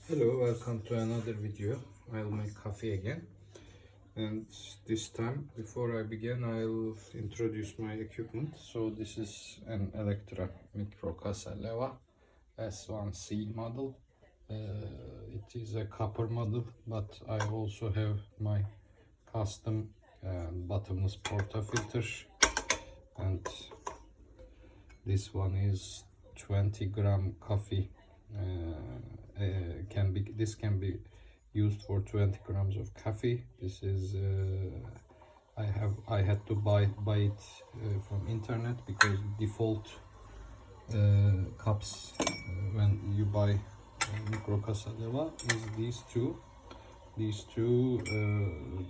Hello, welcome to another video. I'll make coffee again, and this time before I begin I'll introduce my equipment. So this is an Elektra micro Casa Leva S1C model. It is a copper model, but I also have my custom bottomless portafilter, and this one is 20-gram coffee. This can be used for 20 grams of coffee. This is I had to buy it from internet, because default cups when you buy micro Casa Leva is these two.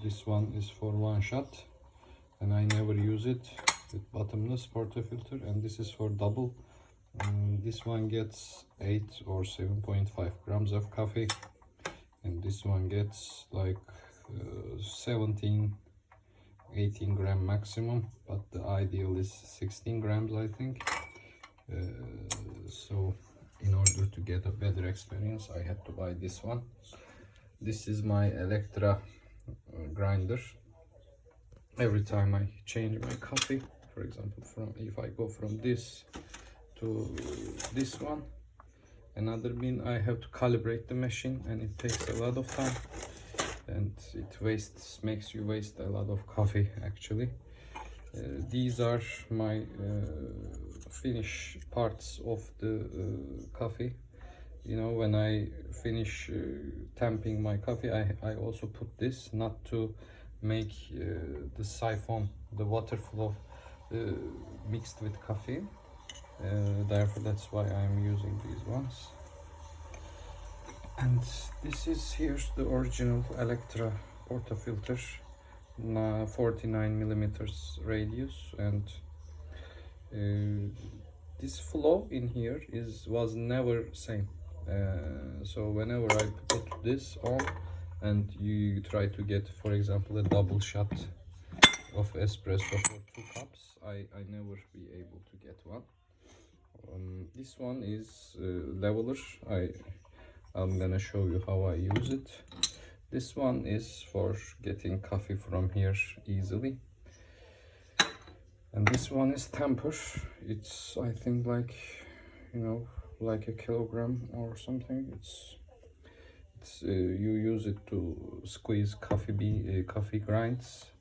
This one is for one shot, and I never use it with bottomless portafilter, and this is for double. This one gets 8 or 7.5 grams of coffee, and this one gets like 17 18 gram maximum, but the ideal is 16 grams, I think. So in order to get a better experience, I had to buy this one. This is my Elektra grinder. Every time I change my coffee, for example, if I go from this to this one, another bean, I have to calibrate the machine, and it takes a lot of time, and it makes you waste a lot of coffee actually. These are my finish parts of the coffee. You know, when I finish tamping my coffee, I also put this, not to make the siphon, the water flow mixed with coffee. Therefore that's why I'm using these ones. And here's the original Elektra portafilter, 49 millimeters radius, and this flow in here was never same. So whenever I put this on and you try to get, for example, a double shot of espresso for 2 cups, I never be able to get one. This one is leveler. I'm gonna show you how I use it. This one is for getting coffee from here easily, and this one is temper. It's, I think, like, you know, like a kilogram or something. It's you use it to squeeze coffee grinds.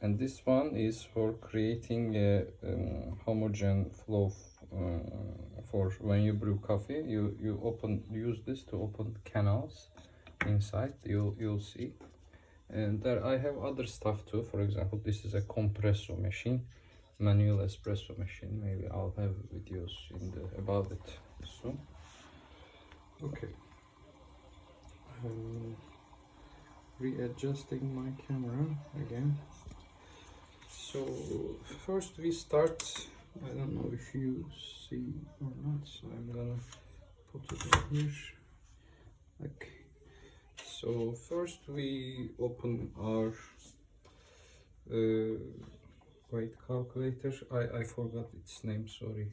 And this one is for creating a homogeneous flow. For when you brew coffee, you use this to open canals inside. You'll see. And there I have other stuff too. For example, this is a compresso machine, manual espresso machine. Maybe I'll have videos about it soon. Okay. Readjusting my camera again. So first we start, I don't know if you see or not, so I'm gonna put it in here. Okay. So first we open our weight calculator. I forgot its name, sorry.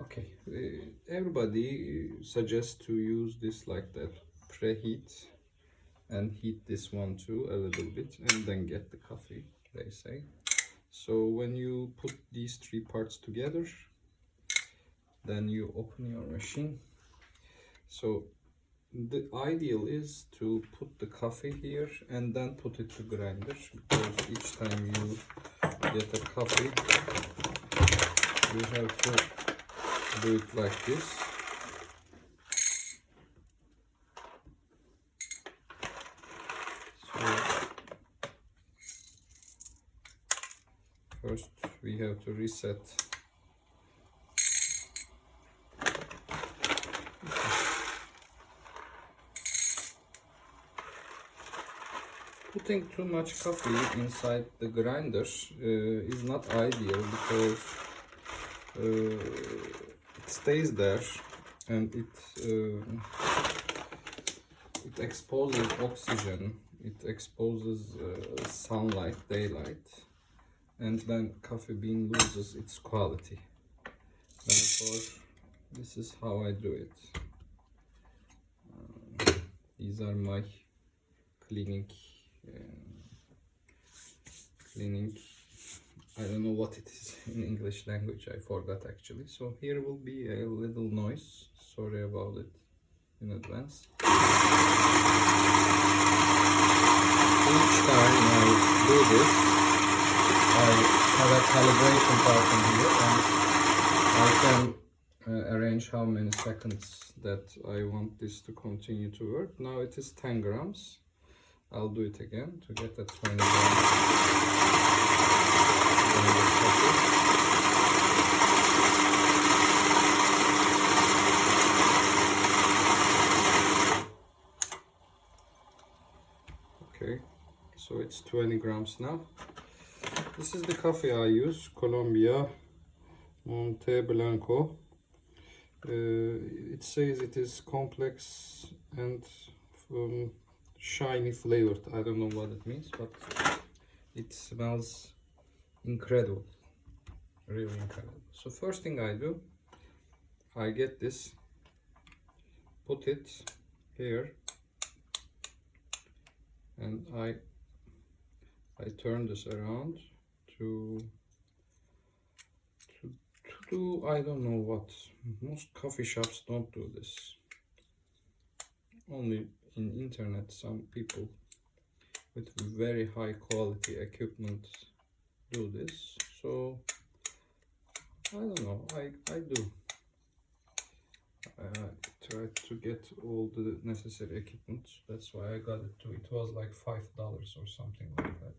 Okay, everybody suggests to use this like that, preheat, and heat this one too a little bit, and then get the coffee, they say. So when you put these 3 parts together, then you open your machine. So the ideal is to put the coffee here and then put it to grinder, because each time you get a coffee, you have to do it like this. First we have to reset. Putting too much coffee inside the grinder is not ideal, because it stays there, and it exposes oxygen, it exposes sunlight, daylight, and then coffee bean loses its quality. Therefore, this is how I do it. these are my cleaning I don't know what it is in English language, I forgot actually. So here will be a little noise, sorry about it in advance. Each time I do this, I have a calibration button here and I can arrange how many seconds that I want this to continue to work. Now it is 10 grams. I'll do it again to get that 20 grams. Okay, so it's 20 grams now. This is the coffee I use, Colombia Monte Blanco. It says it is complex and shiny flavored. I don't know what it means, but it smells incredible, really incredible. So first thing I do, I get this, put it here, and I turn this around to do I don't know what. Most coffee shops don't do this. Only in internet some people with very high quality equipment do this. So I don't know, I do. I tried to get all the necessary equipment. That's why I got it too. It was like $5 or something like that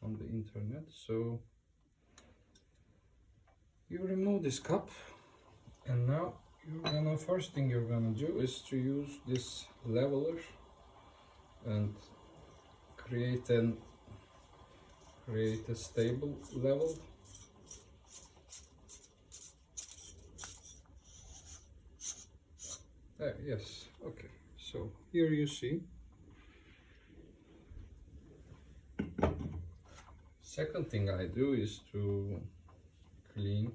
on the internet. So you remove this cup, and now first thing you're gonna do is to use this leveler and create a stable level. Yes, okay, so here you see. Second thing I do is to clean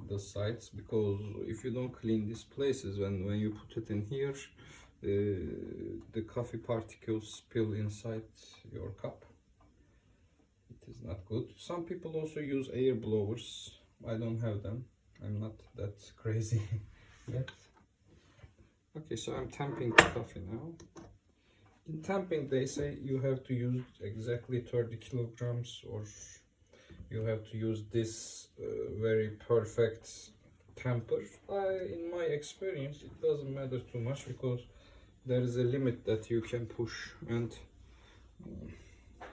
the sides, because if you don't clean these places, when you put it in here, the coffee particles spill inside your cup. It is not good. Some people also use air blowers. I don't have them. I'm not that crazy yet. Okay, so I'm tamping the coffee now. In tamping, they say you have to use exactly 30 kilograms, or you have to use this very perfect tamper. In my experience, it doesn't matter too much, because there is a limit that you can push, and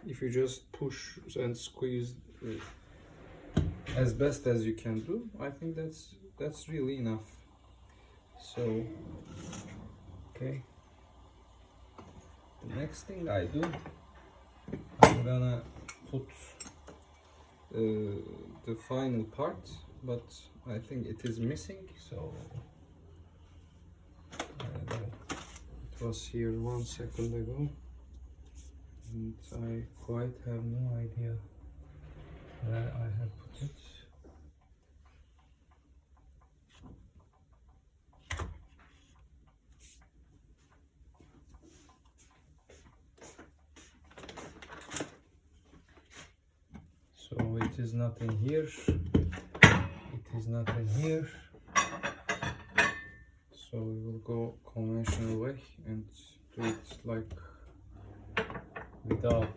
if you just push and squeeze as best as you can do, I think that's really enough. So okay, the next thing I do, I'm gonna put the final part, but I think it is missing, so it was here 1 second ago and I quite have no idea where I have put it. So it is not in here, it is not in here, so we will go conventional way and do it like without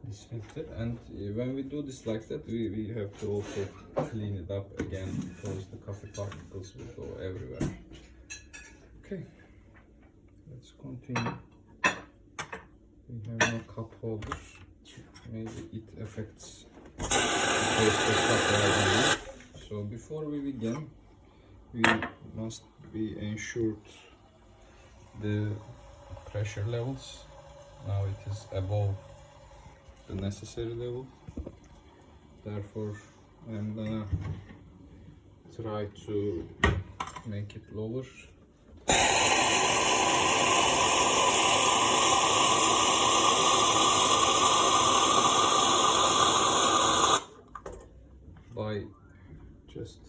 this filter. And when we do this like that, we have to also clean it up again, because the coffee particles will go everywhere. Okay, let's continue. We have no cup holder. Maybe it affects the taste of coffee. So before we begin, we must be ensured the pressure levels. Now it is above the necessary level, therefore I'm gonna try to make it lower. By just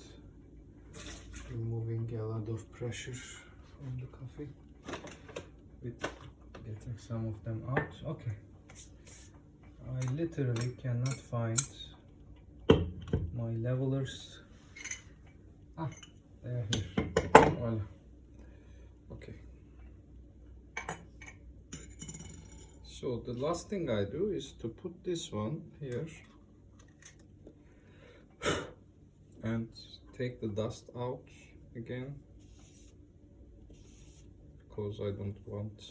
removing a lot of pressure from the coffee. with getting some of them out. Okay, I literally cannot find my levelers. Ah, they are here. Voila. Okay. So the last thing I do is to put this one here and take the dust out again, because I don't want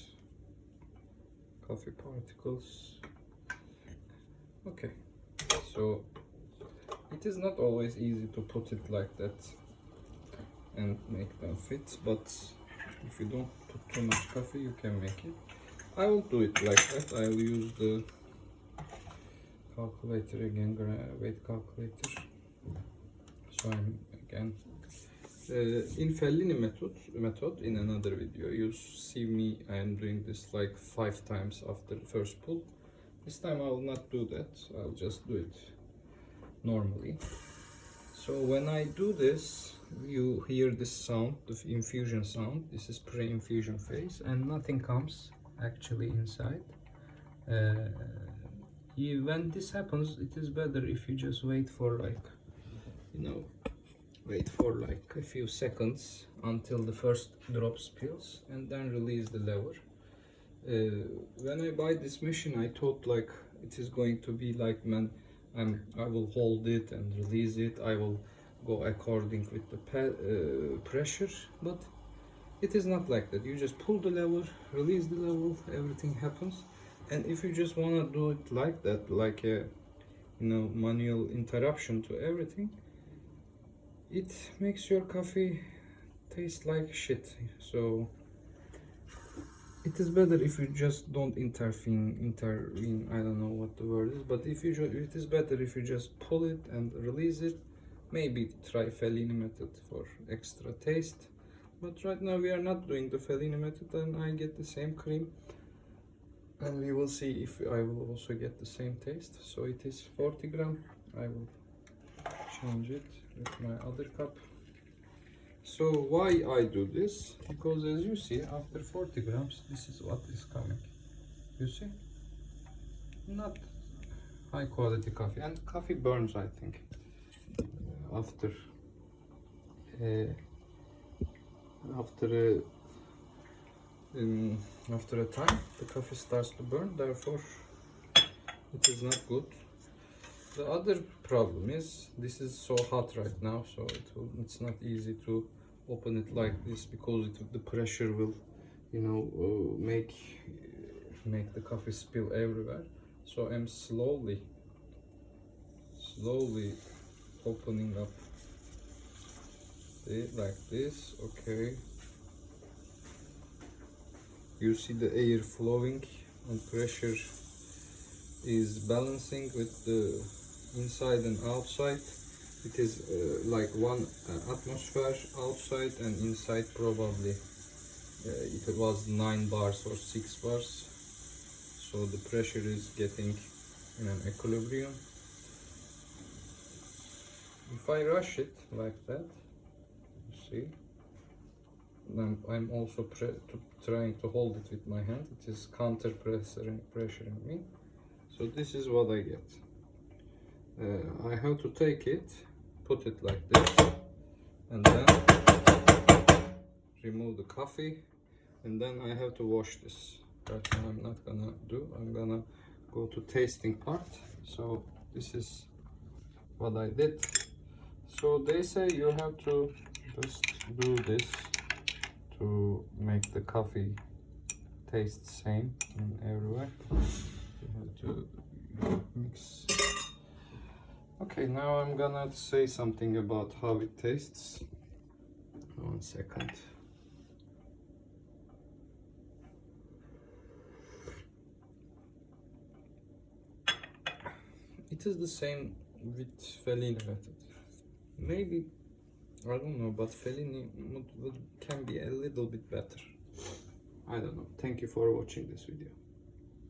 coffee particles. Okay, so it is not always easy to put it like that and make them fit, but if you don't put too much coffee you can make it. I will do it like that. I will use the calculator again, weight calculator. So I'm again in Fellini method in another video. You see me, I am doing this like 5 times after the first pull. This time I will not do that. I'll just do it normally. So when I do this, you hear this sound, the infusion sound. This is pre-infusion phase, and nothing comes actually inside. When this happens, it is better if you just wait for like, wait for like a few seconds until the first drop spills, and then release the lever. When I buy this machine, I thought like it is going to be like, man, I will hold it and release it, I will go according with the pressure, but it is not like that. You just pull the lever, release the lever, everything happens. And if you just want to do it like that, like a manual interruption to everything, it makes your coffee taste like shit. So it is better if you just don't intervene, I don't know what the word is, but if you it is better if you just pull it and release it. Maybe try Fellini method for extra taste, but right now we are not doing the Fellini method, and I get the same cream, and we will see if I will also get the same taste. So it is 40 gram. I will change it with my other cup. So why I do this? Because as you see, after 40 grams, this is what is coming. You see? Not high quality coffee, and coffee burns, I think. After a time, the coffee starts to burn. Therefore, it is not good. The other problem is this is so hot right now, so it's not easy to open it like this, because the pressure will, make the coffee spill everywhere. So I'm slowly opening up it like this. Okay, you see the air flowing and pressure is balancing with the inside and outside. It is like 1 atmosphere outside, and inside probably it was 9 bars or 6 bars. So the pressure is getting in an equilibrium. If I rush it like that, you see, then I'm also trying to hold it with my hand. It is counter pressuring me. So this is what I get. I have to take it, put it like this, and then remove the coffee, and then I have to wash this. Right now I'm not gonna do. I'm gonna go to tasting part. So this is what I did. So they say you have to just do this to make the coffee taste same in everywhere. You have to mix. Okay, now I'm gonna say something about how it tastes. 1 second. It is the same with Fellini method. Maybe, I don't know, but Fellini can be a little bit better. I don't know. Thank you for watching this video.